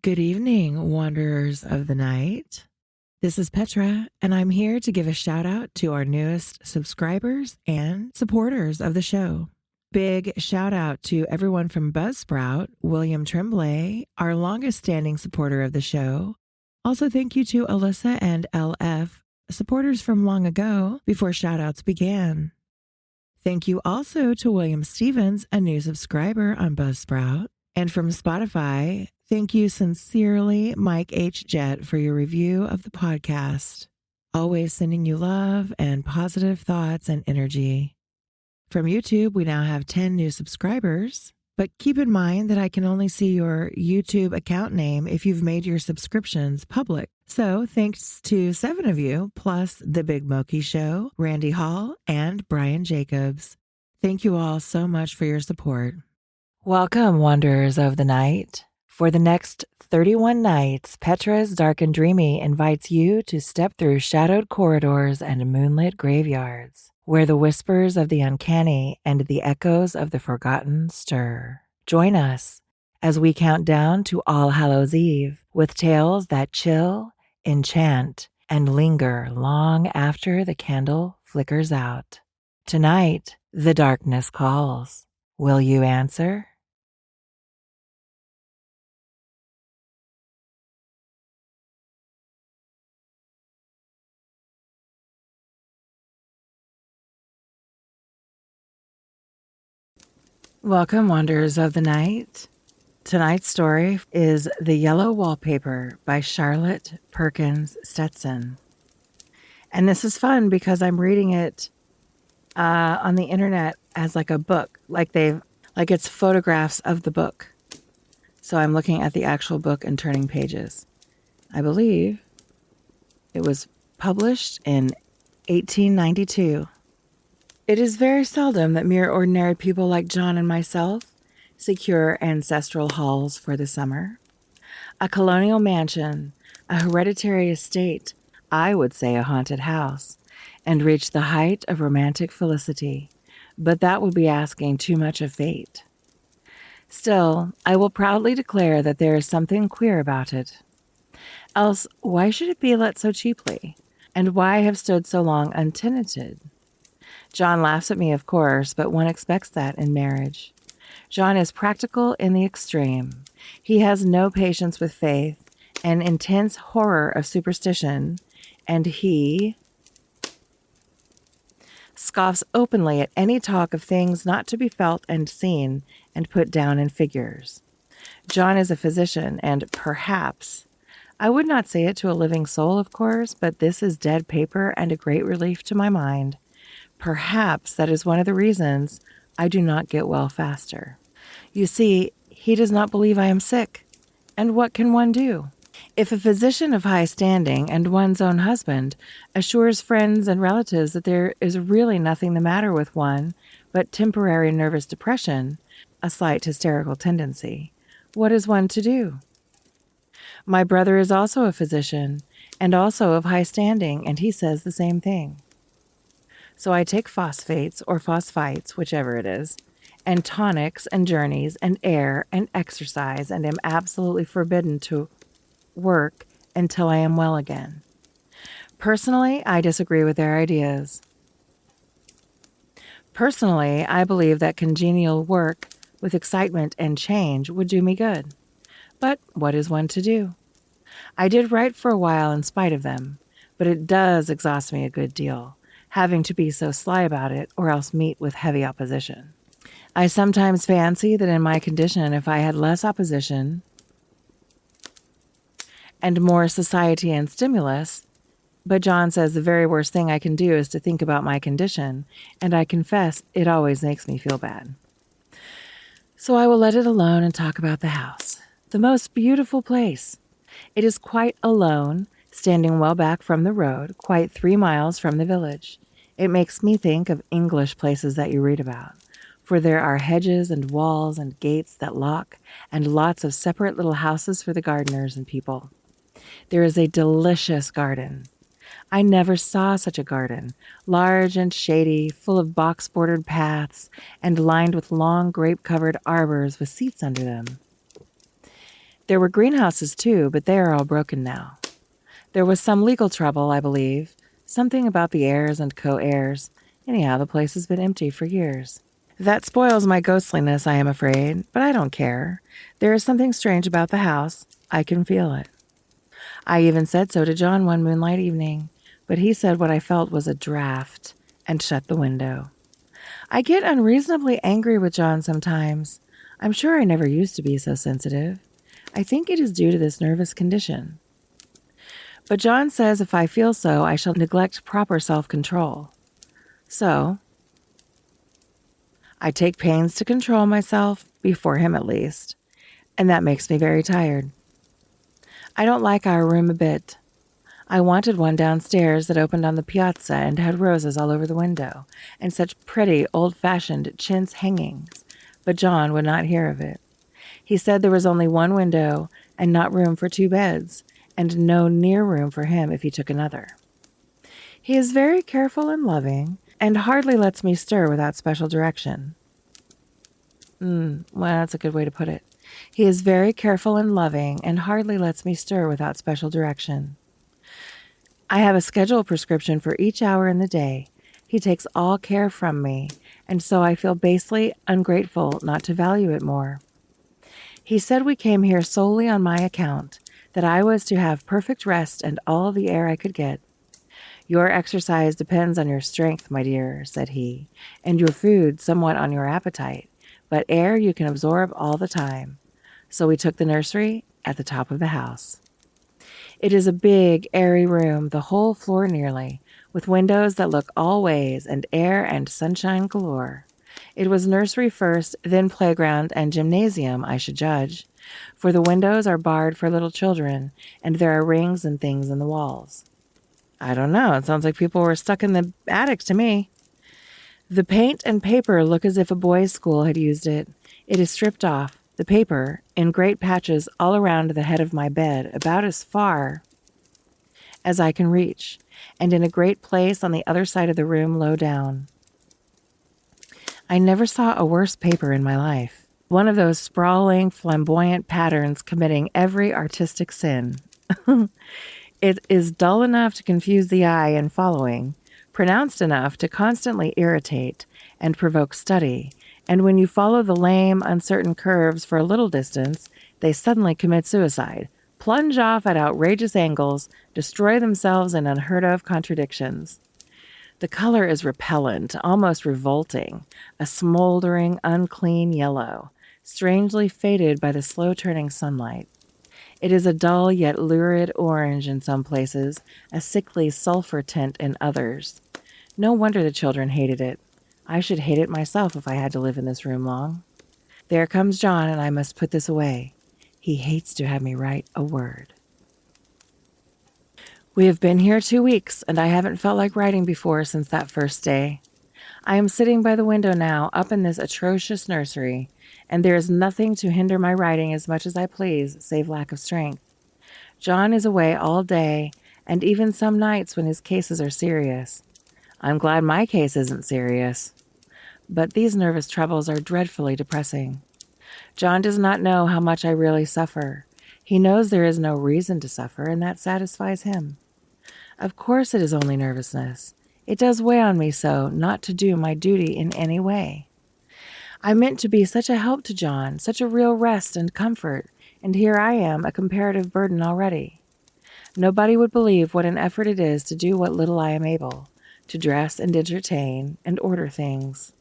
Good evening, wanderers of the night. This is Petra, and I'm here to give a shout out to our newest subscribers and supporters of the show. Big shout out to everyone from Buzzsprout, William Tremblay, our longest standing supporter of the show. Also, thank you to Alyssa and LF, supporters from long ago before shout outs began. Thank you also to William Stevens, a new subscriber on Buzzsprout. And from Spotify, thank you sincerely, Mike H. Jett, for your review of the podcast. Always sending you love and positive thoughts and energy. From YouTube, we now have 10 new subscribers, but keep in mind that I can only see your YouTube account name if you've made your subscriptions public. So thanks to 7 of you, plus The Big Moki Show, Randy Hall, and Brian Jacobs. Thank you all so much for your support. Welcome, wanderers of the night. For the next 31 nights, Petra's Dark and Dreamy invites you to step through shadowed corridors and moonlit graveyards, where the whispers of the uncanny and the echoes of the forgotten stir. Join us as we count down to All Hallows Eve with tales that chill, enchant, and linger long after the candle flickers out. Tonight, the darkness calls. Will you answer? Welcome, wanderers of the night. Tonight's story is The Yellow Wallpaper by Charlotte Perkins Stetson. And this is fun because I'm reading it on the internet as like a book, like it's photographs of the book. So I'm looking at the actual book and turning pages. I believe it was published in 1892. It is very seldom that mere ordinary people like John and myself secure ancestral halls for the summer. A colonial mansion, a hereditary estate, I would say a haunted house, and reach the height of romantic felicity, but that would be asking too much of fate. Still, I will proudly declare that there is something queer about it. Else, why should it be let so cheaply? And why have stood so long untenanted? John laughs at me, of course, but one expects that in marriage. John is practical in the extreme. He has no patience with faith, an intense horror of superstition, and he scoffs openly at any talk of things not to be felt and seen and put down in figures. John is a physician, and perhaps, I would not say it to a living soul, of course, but this is dead paper and a great relief to my mind. Perhaps that is one of the reasons I do not get well faster. You see, he does not believe I am sick. And what can one do? If a physician of high standing and one's own husband assures friends and relatives that there is really nothing the matter with one but temporary nervous depression, a slight hysterical tendency, what is one to do? My brother is also a physician and also of high standing, and he says the same thing. So I take phosphates or phosphites, whichever it is, and tonics and journeys and air and exercise, and am absolutely forbidden to work until I am well again. Personally, I disagree with their ideas. Personally, I believe that congenial work with excitement and change would do me good. But what is one to do? I did write for a while in spite of them, but it does exhaust me a good deal, having to be so sly about it or else meet with heavy opposition. I sometimes fancy that in my condition, if I had less opposition and more society and stimulus, but John says the very worst thing I can do is to think about my condition, and I confess it always makes me feel bad. So I will let it alone and talk about the house. The most beautiful place. It is quite alone, standing well back from the road, quite 3 miles from the village. It makes me think of English places that you read about, for there are hedges and walls and gates that lock, and lots of separate little houses for the gardeners and people. There is a delicious garden. I never saw such a garden, large and shady, full of box-bordered paths, and lined with long grape-covered arbors with seats under them. There were greenhouses too, but they are all broken now. There was some legal trouble, I believe, something about the heirs and co-heirs. Anyhow, the place has been empty for years. That spoils my ghostliness, I am afraid, but I don't care. There is something strange about the house. I can feel it. I even said so to John one moonlight evening, but he said what I felt was a draft and shut the window. I get unreasonably angry with John sometimes. I'm sure I never used to be so sensitive. I think it is due to this nervous condition. But John says if I feel so, I shall neglect proper self-control. So, I take pains to control myself, before him at least, and that makes me very tired. I don't like our room a bit. I wanted one downstairs that opened on the piazza and had roses all over the window, and such pretty, old-fashioned chintz hangings, but John would not hear of it. He said there was only one window and not room for 2 beds, and no near room for him if he took another. He is very careful and loving, and hardly lets me stir without special direction. Well, that's a good way to put it. He is very careful and loving, and hardly lets me stir without special direction. I have a schedule prescription for each hour in the day. He takes all care from me, and so I feel basely ungrateful not to value it more. He said we came here solely on my account, that I was to have perfect rest and all the air I could get. Your exercise depends on your strength, my dear, said he, and your food somewhat on your appetite, but air you can absorb all the time. So we took the nursery at the top of the house. It is a big, airy room, the whole floor nearly, with windows that look all ways and air and sunshine galore. It was nursery first, then playground and gymnasium, I should judge, for the windows are barred for little children, and there are rings and things in the walls. I don't know. It sounds like people were stuck in the attic to me. The paint and paper look as if a boys' school had used it. It is stripped off, the paper, in great patches all around the head of my bed, about as far as I can reach, and in a great place on the other side of the room low down. I never saw a worse paper in my life. One of those sprawling, flamboyant patterns committing every artistic sin. It is dull enough to confuse the eye in following, pronounced enough to constantly irritate and provoke study, and when you follow the lame, uncertain curves for a little distance, they suddenly commit suicide, plunge off at outrageous angles, destroy themselves in unheard-of contradictions. The color is repellent, almost revolting, a smoldering, unclean yellow, strangely faded by the slow-turning sunlight. It is a dull yet lurid orange in some places, a sickly sulfur tint in others. No wonder the children hated it. I should hate it myself if I had to live in this room long. There comes John, and I must put this away. He hates to have me write a word. We have been here 2 weeks, and I haven't felt like writing before since that first day. I am sitting by the window now, up in this atrocious nursery, and there is nothing to hinder my writing as much as I please, save lack of strength. John is away all day, and even some nights when his cases are serious. I'm glad my case isn't serious. But these nervous troubles are dreadfully depressing. John does not know how much I really suffer. He knows there is no reason to suffer, and that satisfies him. Of course it is only nervousness. It does weigh on me so not to do my duty in any way. I meant to be such a help to John, such a real rest and comfort, and here I am, a comparative burden already. Nobody would believe what an effort it is to do what little I am able, to dress and entertain and order things.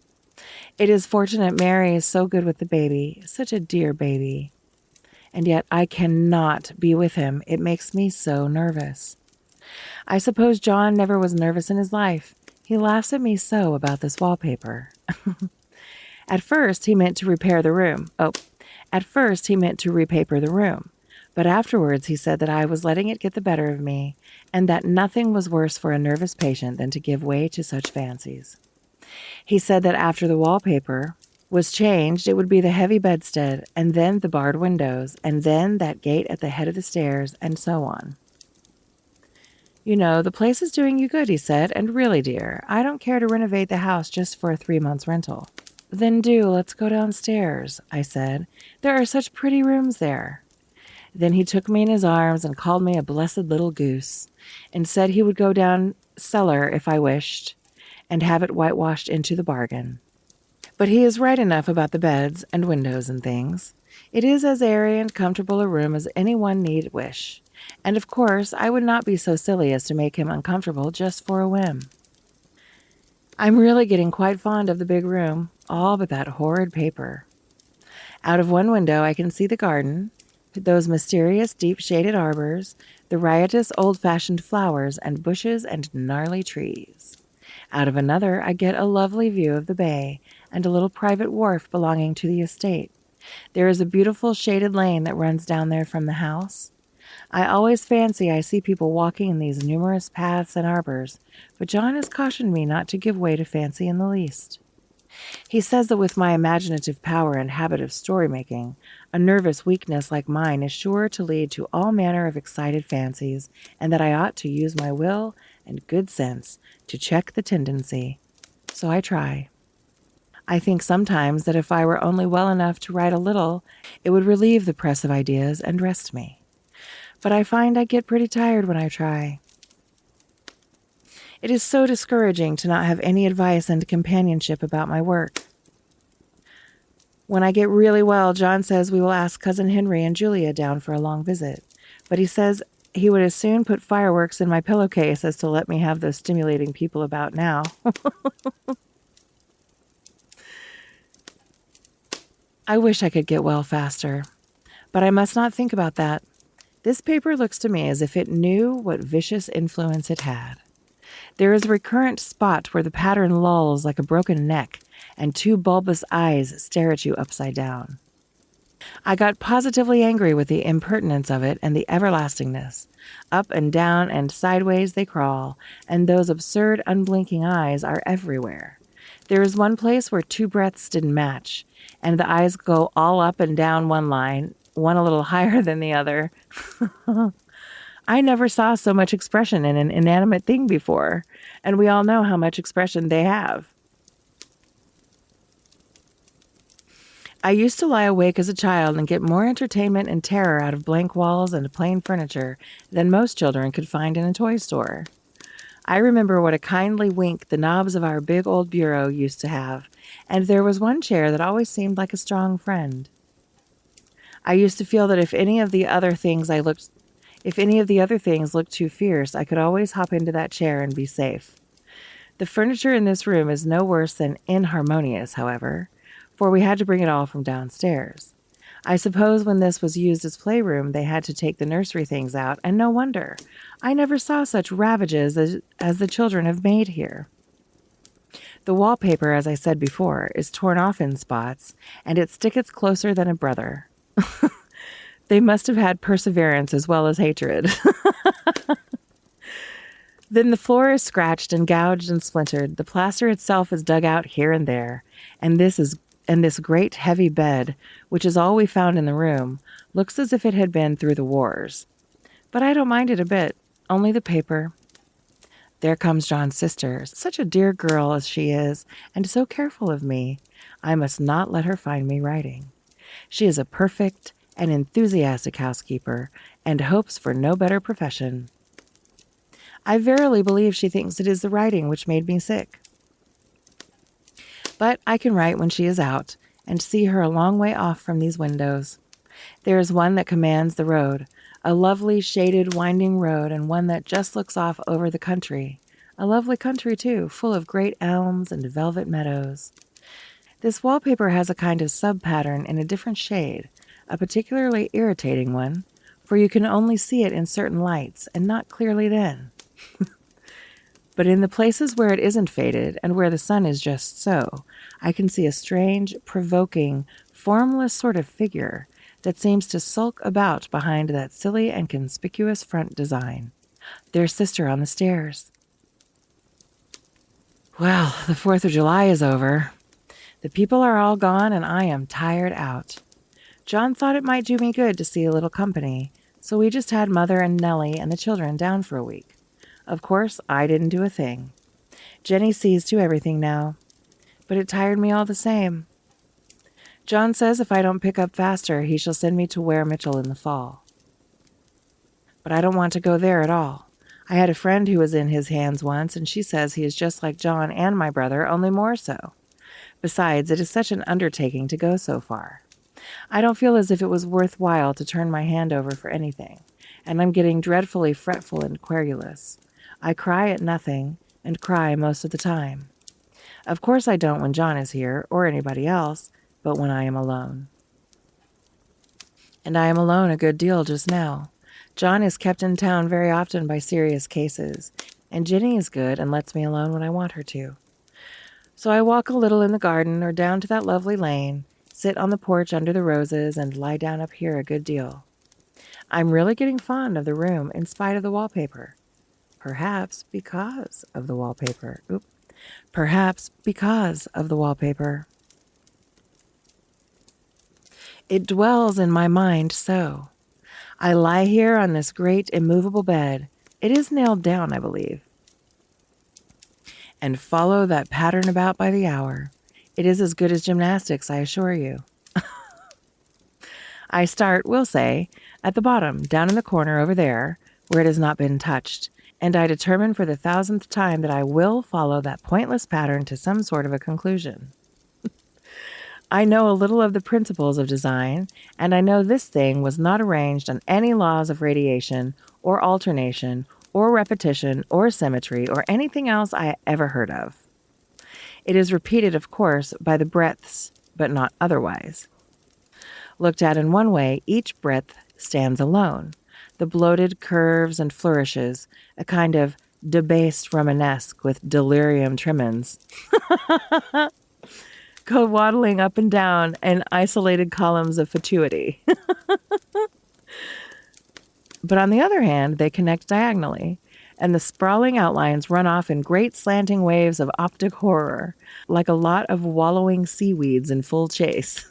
It is fortunate Mary is so good with the baby, such a dear baby. And yet I cannot be with him. It makes me so nervous. I suppose John never was nervous in his life. He laughs at me so about this wallpaper. At first, he meant to repair the room. At first, he meant to repaper the room. But afterwards, he said that I was letting it get the better of me, and that nothing was worse for a nervous patient than to give way to such fancies. He said that after the wallpaper was changed, it would be the heavy bedstead, and then the barred windows, and then that gate at the head of the stairs, and so on. You know, the place is doing you good, he said, and really, dear, I don't care to renovate the house just for a 3 months rental. Then let's go downstairs, I said. There are such pretty rooms there. Then he took me in his arms and called me a blessed little goose, and said he would go down cellar if I wished, and have it whitewashed into the bargain. But he is right enough about the beds and windows and things. It is as airy and comfortable a room as anyone need wish, and of course I would not be so silly as to make him uncomfortable just for a whim. I'm really getting quite fond of the big room, all but that horrid paper. Out of one window I can see the garden, those mysterious deep-shaded arbors, the riotous old-fashioned flowers and bushes and gnarly trees. Out of another I get a lovely view of the bay and a little private wharf belonging to the estate. There is a beautiful shaded lane that runs down there from the house. I always fancy I see people walking in these numerous paths and arbors, but John has cautioned me not to give way to fancy in the least. He says that with my imaginative power and habit of story-making, a nervous weakness like mine is sure to lead to all manner of excited fancies, and that I ought to use my will and good sense to check the tendency. So I try. I think sometimes that if I were only well enough to write a little, it would relieve the press of ideas and rest me. But I find I get pretty tired when I try. It is so discouraging to not have any advice and companionship about my work. When I get really well, John says we will ask Cousin Henry and Julia down for a long visit, but he says he would as soon put fireworks in my pillowcase as to let me have those stimulating people about now. I wish I could get well faster, but I must not think about that. This paper looks to me as if it knew what vicious influence it had. There is a recurrent spot where the pattern lolls like a broken neck, and two bulbous eyes stare at you upside down. I got positively angry with the impertinence of it and the everlastingness. Up and down and sideways they crawl, and those absurd unblinking eyes are everywhere. There is one place where two breaths didn't match, and the eyes go all up and down one line, one a little higher than the other. I never saw so much expression in an inanimate thing before, and we all know how much expression they have. I used to lie awake as a child and get more entertainment and terror out of blank walls and plain furniture than most children could find in a toy store. I remember what a kindly wink the knobs of our big old bureau used to have, and there was one chair that always seemed like a strong friend. I used to feel that if any of the other things looked too fierce, I could always hop into that chair and be safe. The furniture in this room is no worse than inharmonious, however, for we had to bring it all from downstairs. I suppose when this was used as playroom, they had to take the nursery things out, and no wonder. I never saw such ravages as the children have made here. The wallpaper, as I said before, is torn off in spots, and it sticketh closer than a brother. They must have had perseverance as well as hatred. Then the floor is scratched and gouged and splintered. The plaster itself is dug out here and there, and this great heavy bed, which is all we found in the room, looks as if it had been through the wars. But I don't mind it a bit, only the paper. There comes John's sister, such a dear girl as she is, and so careful of me. I must not let her find me writing. She is a perfect and enthusiastic housekeeper, and hopes for no better profession. I verily believe she thinks it is the writing which made me sick. But I can write when she is out, and see her a long way off from these windows. There is one that commands the road, a lovely shaded winding road, and one that just looks off over the country. A lovely country, too, full of great elms and velvet meadows. This wallpaper has a kind of sub-pattern in a different shade, a particularly irritating one, for you can only see it in certain lights, and not clearly then. But in the places where it isn't faded, and where the sun is just so, I can see a strange, provoking, formless sort of figure that seems to sulk about behind that silly and conspicuous front design. Their sister on the stairs. Well, the 4th of July is over. The people are all gone, and I am tired out. John thought it might do me good to see a little company, so we just had Mother and Nellie and the children down for a week. Of course, I didn't do a thing. Jenny sees to everything now, but it tired me all the same. John says if I don't pick up faster, he shall send me to Ware Mitchell in the fall. but I don't want to go there at all. I had a friend who was in his hands once, and she says he is just like John and my brother, only more so. Besides, it is such an undertaking to go so far. I don't feel as if it was worthwhile to turn my hand over for anything, and I'm getting dreadfully fretful and querulous. I cry at nothing, and cry most of the time. Of course I don't when John is here, or anybody else, but when I am alone. And I am alone a good deal just now. John is kept in town very often by serious cases, and Jenny is good and lets me alone when I want her to. So I walk a little in the garden or down to that lovely lane, sit on the porch under the roses, and lie down up here a good deal. I'm really getting fond of the room in spite of the wallpaper. Perhaps because of the wallpaper. Perhaps because of the wallpaper. It dwells in my mind so. I lie here on this great immovable bed. It is nailed down, I believe. And follow that pattern about by the hour. It is as good as gymnastics, I assure you. I start, we'll say, at the bottom, down in the corner over there, where it has not been touched, and I determine for the 1000th time that I will follow that pointless pattern to some sort of a conclusion. I know a little of the principles of design, and I know this thing was not arranged on any laws of radiation, or alternation, or repetition, or symmetry, or anything else I ever heard of. It is repeated, of course, by the breadths, but not otherwise. Looked at in one way, each breadth stands alone. The bloated curves and flourishes, a kind of debased Romanesque with delirium tremens, go waddling up and down in isolated columns of fatuity. But on the other hand, they connect diagonally, and the sprawling outlines run off in great slanting waves of optic horror, like a lot of wallowing seaweeds in full chase.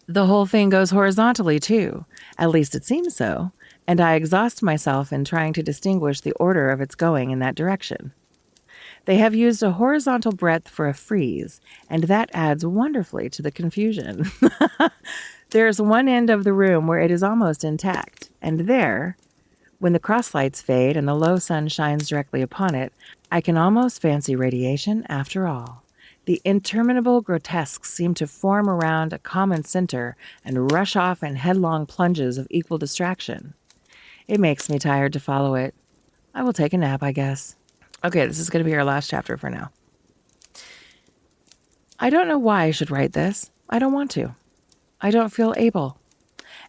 The whole thing goes horizontally, too. At least it seems so, and I exhaust myself in trying to distinguish the order of its going in that direction. They have used a horizontal breadth for a frieze, and that adds wonderfully to the confusion. There's one end of the room where it is almost intact, and there, when the crosslights fade and the low sun shines directly upon it, I can almost fancy radiation after all. The interminable grotesques seem to form around a common center and rush off in headlong plunges of equal distraction. It makes me tired to follow it. I will take a nap, I guess. Okay, this is going to be our last chapter for now. I don't know why I should write this. I don't want to. I don't feel able.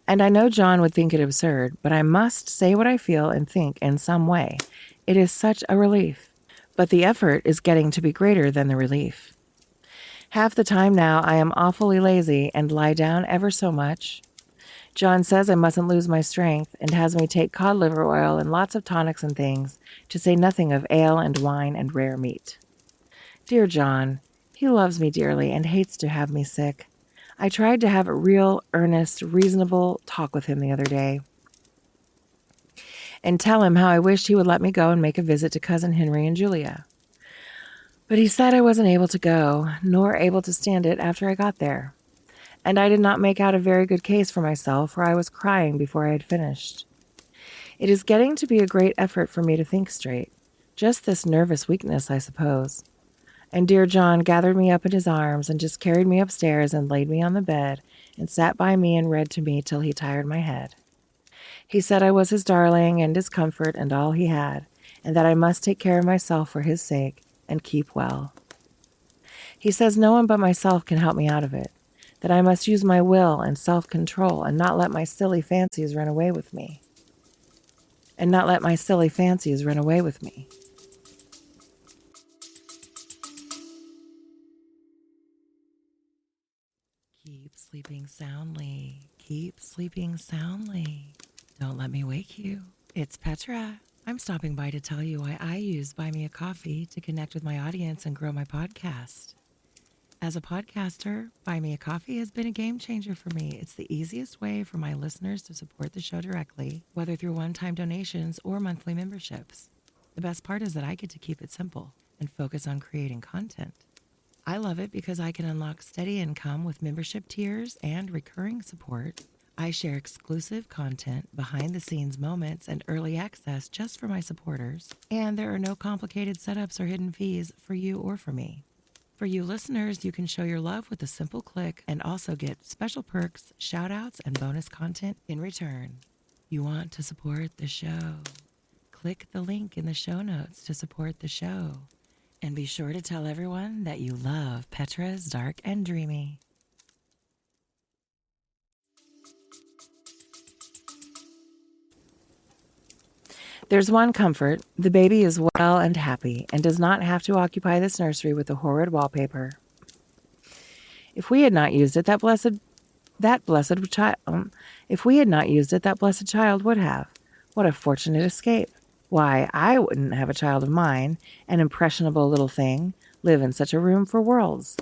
And I know John would think it absurd, but I must say what I feel and think in some way. It is such a relief. But the effort is getting to be greater than the relief. Half the time now I am awfully lazy and lie down ever so much. John says I mustn't lose my strength and has me take cod liver oil and lots of tonics and things, to say nothing of ale and wine and rare meat. Dear John, he loves me dearly and hates to have me sick. I tried to have a real, earnest, reasonable talk with him the other day and tell him how I wished he would let me go and make a visit to Cousin Henry and Julia. But he said I wasn't able to go, nor able to stand it after I got there. And I did not make out a very good case for myself, for I was crying before I had finished. It is getting to be a great effort for me to think straight. Just this nervous weakness, I suppose. And dear John gathered me up in his arms and just carried me upstairs and laid me on the bed and sat by me and read to me till he tired my head. He said I was his darling and his comfort and all he had, and that I must take care of myself for his sake and keep well. He says no one but myself can help me out of it, that I must use my will and self-control and not let my silly fancies run away with me. Keep sleeping soundly. Keep sleeping soundly. Don't let me wake you. It's Petra. I'm stopping by to tell you why I use Buy Me a Coffee to connect with my audience and grow my podcast. As a podcaster, Buy Me a Coffee has been a game changer for me. It's the easiest way for my listeners to support the show directly, whether through one-time donations or monthly memberships. The best part is that I get to keep it simple and focus on creating content. I love it because I can unlock steady income with membership tiers and recurring support I share exclusive content, behind-the-scenes moments, and early access just for my supporters, and there are no complicated setups or hidden fees for you or for me. For you listeners, you can show your love with a simple click and also get special perks, shout-outs, and bonus content in return. You want to support the show? Click the link in the show notes to support the show. And be sure to tell everyone that you love Petra's Dark and Dreamy. There's one comfort. The baby is well and happy and does not have to occupy this nursery with the horrid wallpaper. If we had not used it, that blessed child would have. What a fortunate escape. Why, I wouldn't have a child of mine, an impressionable little thing, live in such a room for worlds.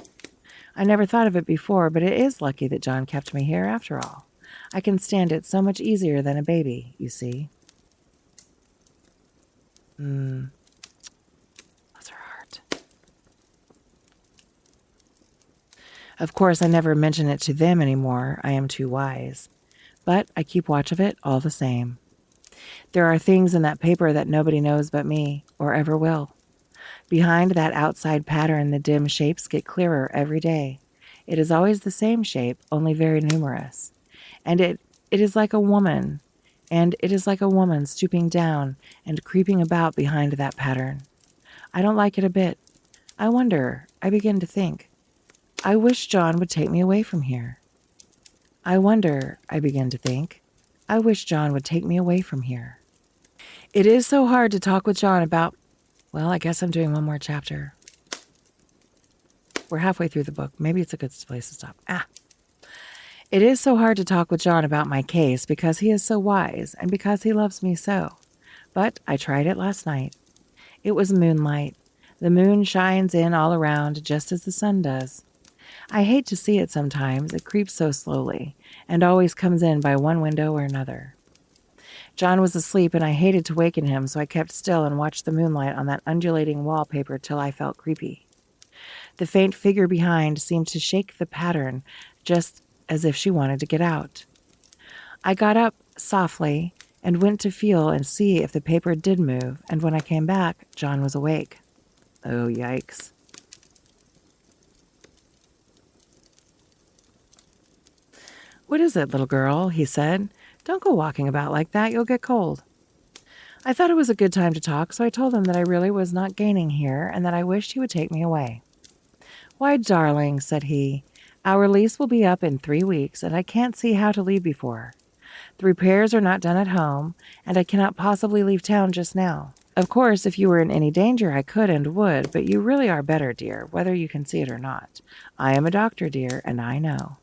I never thought of it before, but it is lucky that John kept me here after all. I can stand it so much easier than a baby, you see. Bless her heart. Of course, I never mention it to them anymore. I am too wise. But I keep watch of it all the same. There are things in that paper that nobody knows but me, or ever will. Behind that outside pattern, the dim shapes get clearer every day. It is always the same shape, only very numerous. And it is like a woman. And it is like a woman stooping down and creeping about behind that pattern. I don't like it a bit. I wonder, I begin to think. I wish John would take me away from here. I wonder, I begin to think. I wish John would take me away from here. It is so hard to talk with John about... Well, I guess I'm doing one more chapter. We're halfway through the book. Maybe it's a good place to stop. It is so hard to talk with John about my case because he is so wise and because he loves me so. But I tried it last night. It was moonlight. The moon shines in all around just as the sun does. I hate to see it sometimes. It creeps so slowly and always comes in by one window or another. John was asleep and I hated to waken him, so I kept still and watched the moonlight on that undulating wallpaper till I felt creepy. The faint figure behind seemed to shake the pattern just as if she wanted to get out. I got up softly and went to feel and see if the paper did move, and when I came back, John was awake. Oh, yikes. What is it, little girl? He said. Don't go walking about like that. You'll get cold. I thought it was a good time to talk, so I told him that I really was not gaining here and that I wished he would take me away. Why, darling, said he, our lease will be up in 3 weeks, and I can't see how to leave before. The repairs are not done at home, and I cannot possibly leave town just now. Of course, if you were in any danger, I could and would, but you really are better, dear, whether you can see it or not. I am a doctor, dear, and I know.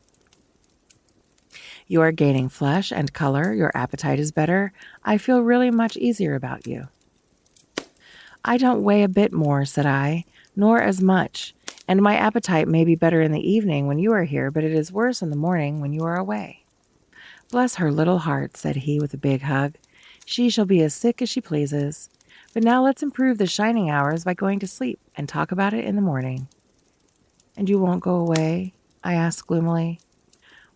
You are gaining flesh and color. Your appetite is better. I feel really much easier about you. I don't weigh a bit more, said I, nor as much, and my appetite may be better in the evening when you are here, but it is worse in the morning when you are away. Bless her little heart, said he with a big hug. She shall be as sick as she pleases. But now let's improve the shining hours by going to sleep and talk about it in the morning. And you won't go away? I asked gloomily.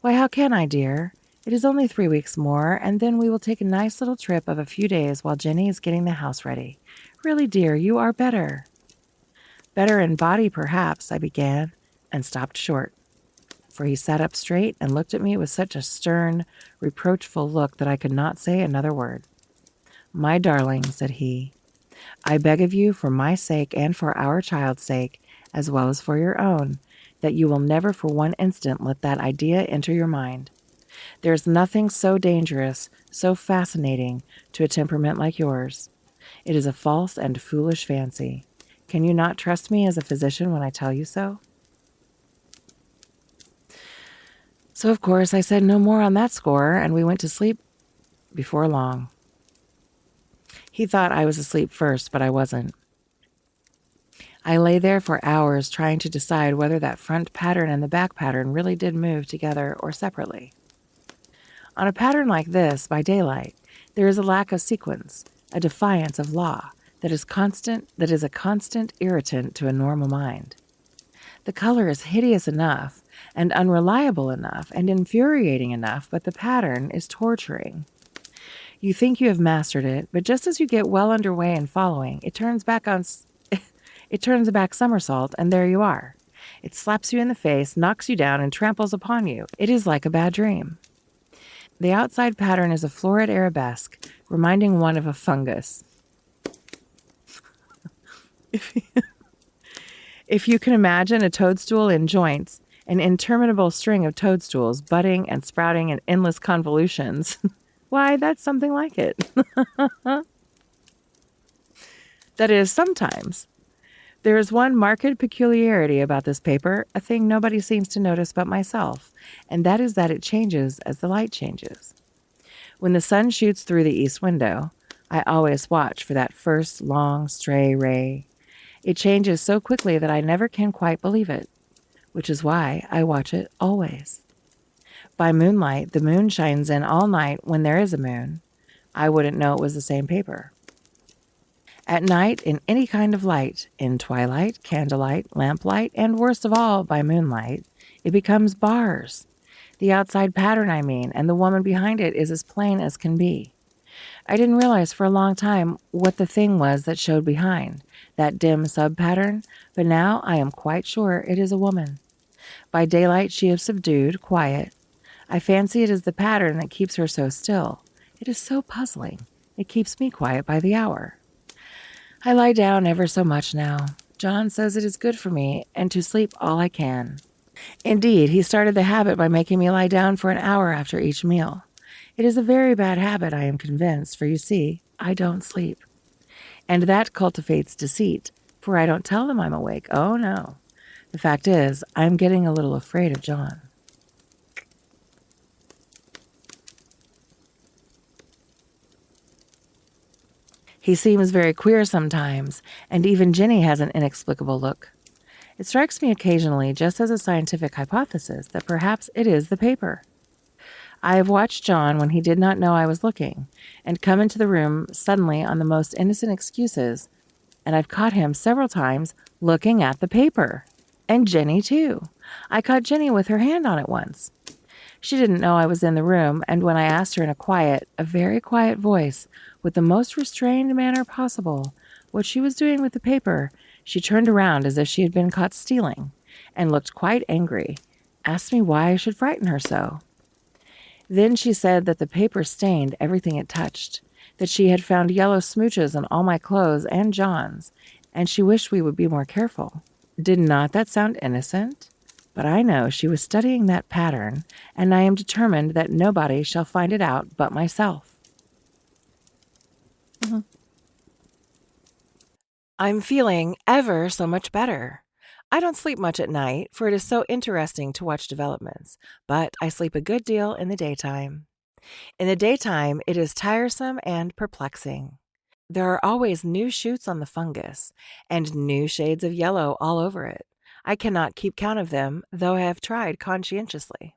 Why, how can I, dear? It is only 3 weeks more, and then we will take a nice little trip of a few days while Jenny is getting the house ready. Really, dear, you are better. Better in body, perhaps, I began, and stopped short. For he sat up straight and looked at me with such a stern, reproachful look that I could not say another word. My darling, said he, I beg of you for my sake and for our child's sake, as well as for your own, that you will never for one instant let that idea enter your mind. There is nothing so dangerous, so fascinating to a temperament like yours. It is a false and foolish fancy. Can you not trust me as a physician when I tell you so? So, of course, I said no more on that score, and we went to sleep before long. He thought I was asleep first, but I wasn't. I lay there for hours trying to decide whether that front pattern and the back pattern really did move together or separately. On a pattern like this, by daylight, there is a lack of sequence, a defiance of law that is a constant irritant to a normal mind. The color is hideous enough, and unreliable enough and infuriating enough, but the pattern is torturing. You think you have mastered it, but just as you get well underway in following, it turns it turns a back somersault, and there you are. It slaps you in the face, knocks you down, and tramples upon you. It is like a bad dream. The outside pattern is a florid arabesque, reminding one of a fungus. If you can imagine a toadstool in joints, an interminable string of toadstools budding and sprouting in endless convolutions, why, that's something like it. That is, sometimes. There is one marked peculiarity about this paper, a thing nobody seems to notice but myself, and that is that it changes as the light changes. When the sun shoots through the east window, I always watch for that first long stray ray. It changes so quickly that I never can quite believe it, which is why I watch it always. By moonlight, the moon shines in all night when there is a moon. I wouldn't know it was the same paper. At night, in any kind of light, in twilight, candlelight, lamplight, and worst of all, by moonlight, it becomes bars. The outside pattern, I mean, and the woman behind it is as plain as can be. I didn't realize for a long time what the thing was that showed behind, that dim sub-pattern, but now I am quite sure it is a woman. By daylight she is subdued, quiet. I fancy it is the pattern that keeps her so still. It is so puzzling. It keeps me quiet by the hour. I lie down ever so much now. John says it is good for me and to sleep all I can. Indeed, he started the habit by making me lie down for an hour after each meal. It is a very bad habit, I am convinced, for you see, I don't sleep. And that cultivates deceit, for I don't tell them I'm awake. Oh, no. The fact is, I'm getting a little afraid of John. He seems very queer sometimes, and even Jenny has an inexplicable look. It strikes me occasionally, just as a scientific hypothesis, that perhaps it is the paper. I have watched John when he did not know I was looking, and come into the room suddenly on the most innocent excuses, and I've caught him several times looking at the paper. And Jenny, too. I caught Jenny with her hand on it once. She didn't know I was in the room, and when I asked her in a very quiet voice, with the most restrained manner possible, what she was doing with the paper, she turned around as if she had been caught stealing, and looked quite angry, asked me why I should frighten her so. Then she said that the paper stained everything it touched, that she had found yellow smooches on all my clothes and John's, and she wished we would be more careful. Did not that sound innocent? But I know she was studying that pattern, and I am determined that nobody shall find it out but myself. I'm feeling ever so much better. I don't sleep much at night, for it is so interesting to watch developments, but I sleep a good deal in the daytime. In the daytime, it is tiresome and perplexing. There are always new shoots on the fungus, and new shades of yellow all over it. I cannot keep count of them, though I have tried conscientiously.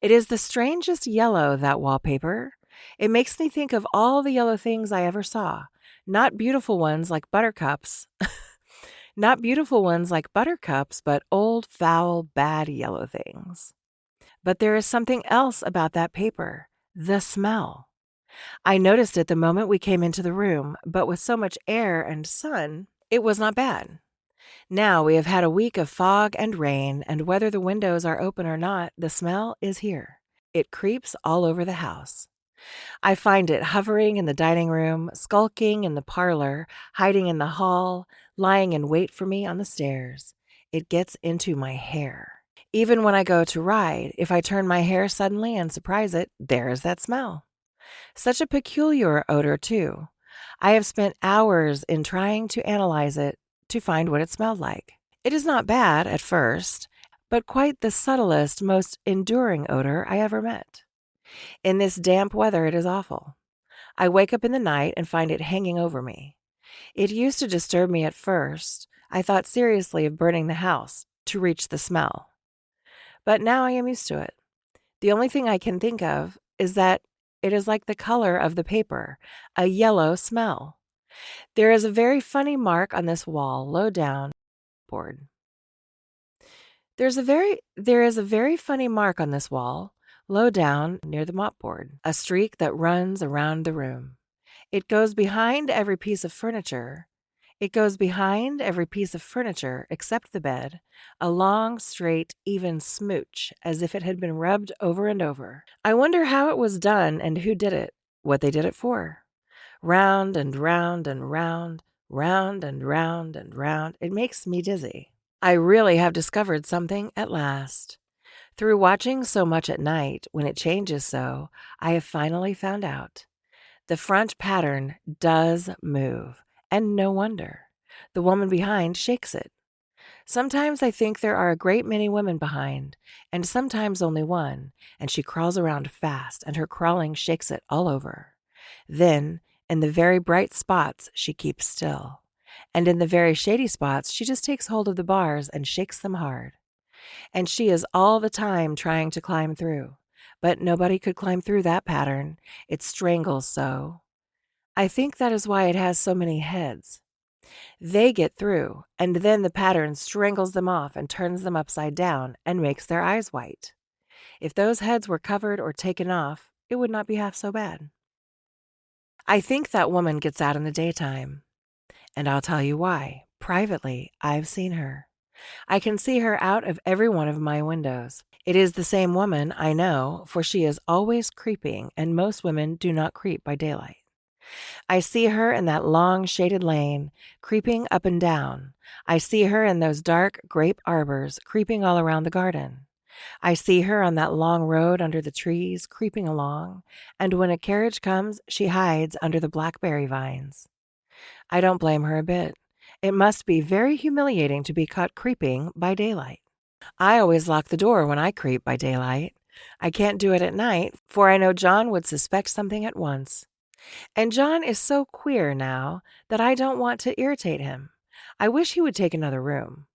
It is the strangest yellow, that wallpaper. It makes me think of all the yellow things I ever saw, not beautiful ones like buttercups, but old, foul, bad yellow things. But there is something else about that paper, the smell. I noticed it the moment we came into the room, but with so much air and sun, it was not bad. Now we have had a week of fog and rain, and whether the windows are open or not, the smell is here. It creeps all over the house. I find it hovering in the dining room, skulking in the parlor, hiding in the hall, lying in wait for me on the stairs. It gets into my hair. Even when I go to ride, if I turn my hair suddenly and surprise it, there is that smell. Such a peculiar odor, too. I have spent hours in trying to analyze it to find what it smelled like. It is not bad at first, but quite the subtlest, most enduring odor I ever met. In this damp weather, it is awful. I wake up in the night and find it hanging over me. It used to disturb me at first. I thought seriously of burning the house to reach the smell. But now I am used to it. The only thing I can think of is that it is like the color of the paper, a yellow smell. There is a very funny mark on this wall, low down, board. There is a very funny mark on this wall, low down near the mopboard, a streak that runs around the room. It goes behind every piece of furniture. It goes behind every piece of furniture except the bed, a long, straight, even smooch, as if it had been rubbed over and over. I wonder how it was done and who did it, what they did it for. Round and round and round, round and round and round. It makes me dizzy. I really have discovered something at last. Through watching so much at night, when it changes so, I have finally found out. The front pattern does move, and no wonder. The woman behind shakes it. Sometimes I think there are a great many women behind, and sometimes only one, and she crawls around fast, and her crawling shakes it all over. Then, in the very bright spots, she keeps still. And in the very shady spots, she just takes hold of the bars and shakes them hard. And she is all the time trying to climb through. But nobody could climb through that pattern. It strangles so. I think that is why it has so many heads. They get through, and then the pattern strangles them off and turns them upside down and makes their eyes white. If those heads were covered or taken off, it would not be half so bad. I think that woman gets out in the daytime. And I'll tell you why. Privately, I've seen her. I can see her out of every one of my windows. It is the same woman, I know, for she is always creeping, and most women do not creep by daylight. I see her in that long shaded lane, creeping up and down. I see her in those dark grape arbors, creeping all around the garden. I see her on that long road under the trees, creeping along, and when a carriage comes, she hides under the blackberry vines. I don't blame her a bit. It must be very humiliating to be caught creeping by daylight. I always lock the door when I creep by daylight. I can't do it at night, for I know John would suspect something at once. And John is so queer now that I don't want to irritate him. I wish he would take another room.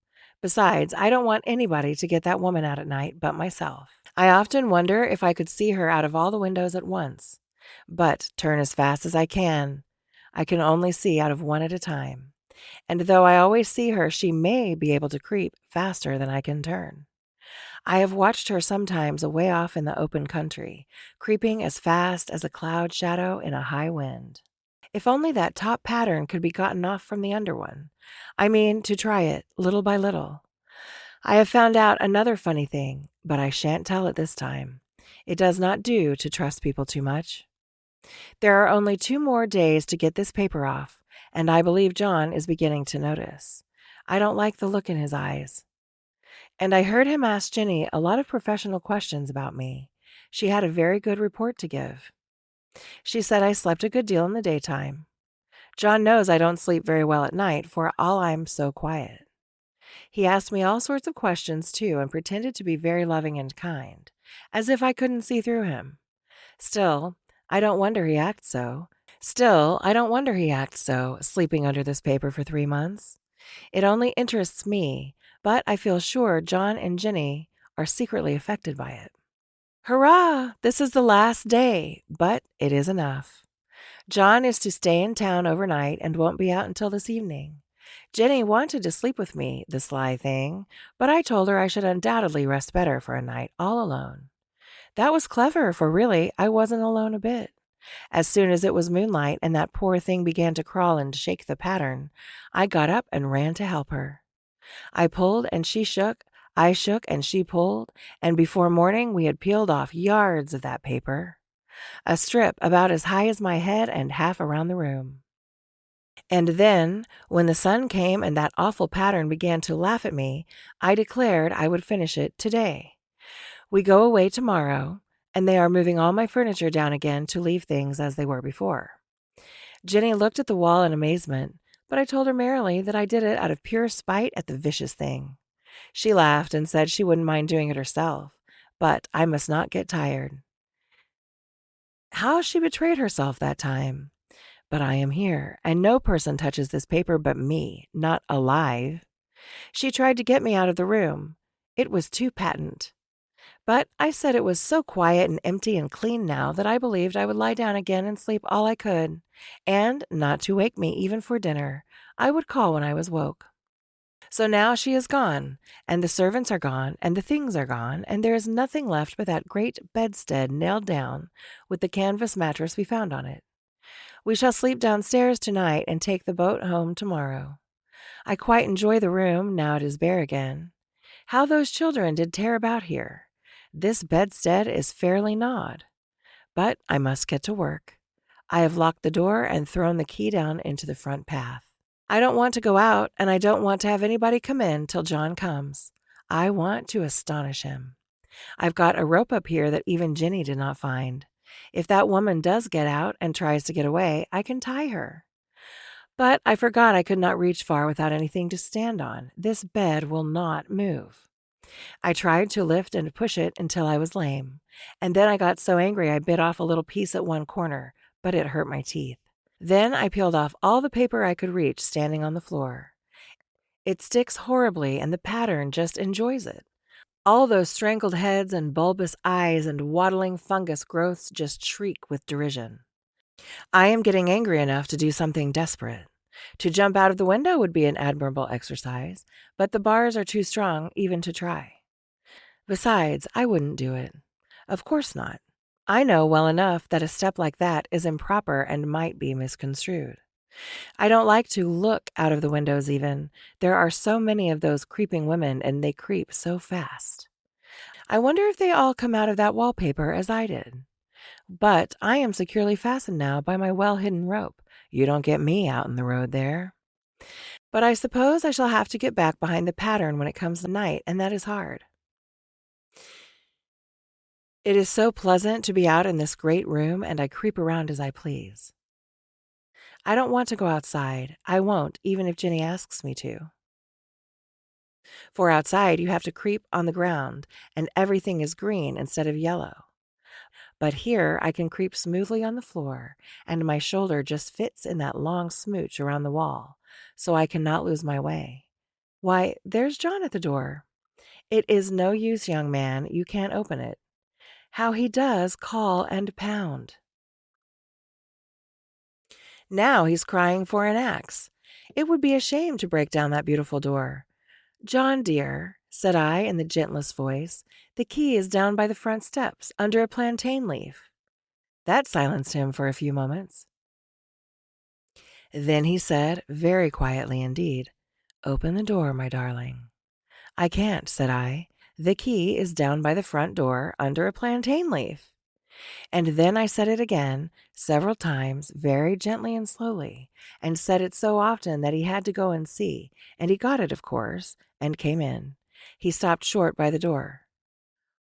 Besides, I don't want anybody to get that woman out at night but myself. I often wonder if I could see her out of all the windows at once. But turn as fast as I can only see out of one at a time. And though I always see her, she may be able to creep faster than I can turn. I have watched her sometimes away off in the open country, creeping as fast as a cloud shadow in a high wind. If only that top pattern could be gotten off from the under one. I mean, to try it, little by little. I have found out another funny thing, but I shan't tell it this time. It does not do to trust people too much. There are only 2 more days to get this paper off, and I believe John is beginning to notice. I don't like the look in his eyes. And I heard him ask Jenny a lot of professional questions about me. She had a very good report to give. She said I slept a good deal in the daytime. John knows I don't sleep very well at night, for all I'm so quiet. He asked me all sorts of questions, too, and pretended to be very loving and kind, as if I couldn't see through him. Still, I don't wonder he acts so, sleeping under this paper for 3 months. It only interests me, but I feel sure John and Jenny are secretly affected by it. Hurrah! This is the last day, but it is enough. John is to stay in town overnight and won't be out until this evening. Jenny wanted to sleep with me, the sly thing, but I told her I should undoubtedly rest better for a night all alone. That was clever, for really, I wasn't alone a bit. As soon as it was moonlight and that poor thing began to crawl and shake the pattern, I got up and ran to help her. I pulled and she shook, I shook and she pulled, and before morning we had peeled off yards of that paper, a strip about as high as my head and half around the room. And then, when the sun came and that awful pattern began to laugh at me, I declared I would finish it today. We go away tomorrow, and they are moving all my furniture down again to leave things as they were before. Jenny looked at the wall in amazement, but I told her merrily that I did it out of pure spite at the vicious thing. She laughed and said she wouldn't mind doing it herself, but I must not get tired. How she betrayed herself that time! But I am here, and no person touches this paper but me, not alive. She tried to get me out of the room. It was too patent. But I said it was so quiet and empty and clean now that I believed I would lie down again and sleep all I could, and not to wake me even for dinner. I would call when I was woke. So now she is gone, and the servants are gone, and the things are gone, and there is nothing left but that great bedstead nailed down with the canvas mattress we found on it. We shall sleep downstairs tonight and take the boat home tomorrow. I quite enjoy the room now it is bare again. How those children did tear about here! This bedstead is fairly gnawed. But I must get to work. I have locked the door and thrown the key down into the front path. I don't want to go out, and I don't want to have anybody come in till John comes. I want to astonish him. I've got a rope up here that even Ginny did not find. If that woman does get out and tries to get away, I can tie her. But I forgot I could not reach far without anything to stand on. This bed will not move. I tried to lift and push it until I was lame, and then I got so angry I bit off a little piece at one corner, but it hurt my teeth. Then I peeled off all the paper I could reach standing on the floor. It sticks horribly, and the pattern just enjoys it. All those strangled heads and bulbous eyes and waddling fungus growths just shriek with derision. I am getting angry enough to do something desperate. To jump out of the window would be an admirable exercise, but the bars are too strong even to try. Besides, I wouldn't do it. Of course not. I know well enough that a step like that is improper and might be misconstrued. I don't like to look out of the windows even. There are so many of those creeping women, and they creep so fast. I wonder if they all come out of that wallpaper as I did. But I am securely fastened now by my well-hidden rope. You don't get me out in the road there. But I suppose I shall have to get back behind the pattern when it comes to night, and that is hard. It is so pleasant to be out in this great room, and I creep around as I please. I don't want to go outside. I won't, even if Ginny asks me to. For outside, you have to creep on the ground, and everything is green instead of yellow. But here I can creep smoothly on the floor, and my shoulder just fits in that long smooch around the wall, so I cannot lose my way. Why, there's John at the door. It is no use, young man, you can't open it. How he does call and pound. Now he's crying for an axe. It would be a shame to break down that beautiful door. John, dear, said I in the gentlest voice, the key is down by the front steps, under a plantain leaf. That silenced him for a few moments. Then he said, very quietly indeed, open the door, my darling. I can't, said I. The key is down by the front door, under a plantain leaf. And then I said it again, several times, very gently and slowly, and said it so often that he had to go and see, and he got it, of course, and came in. He stopped short by the door.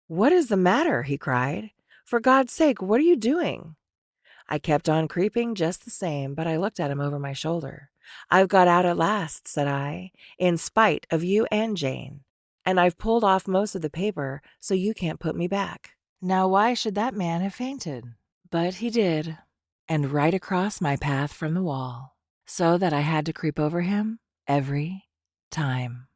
What is the matter? He cried. For God's sake, what are you doing? I kept on creeping just the same, but I looked at him over my shoulder. I've got out at last, said I, in spite of you and Jane, and I've pulled off most of the paper, so you can't put me back. Now why should that man have fainted? But he did, and right across my path from the wall, so that I had to creep over him every time.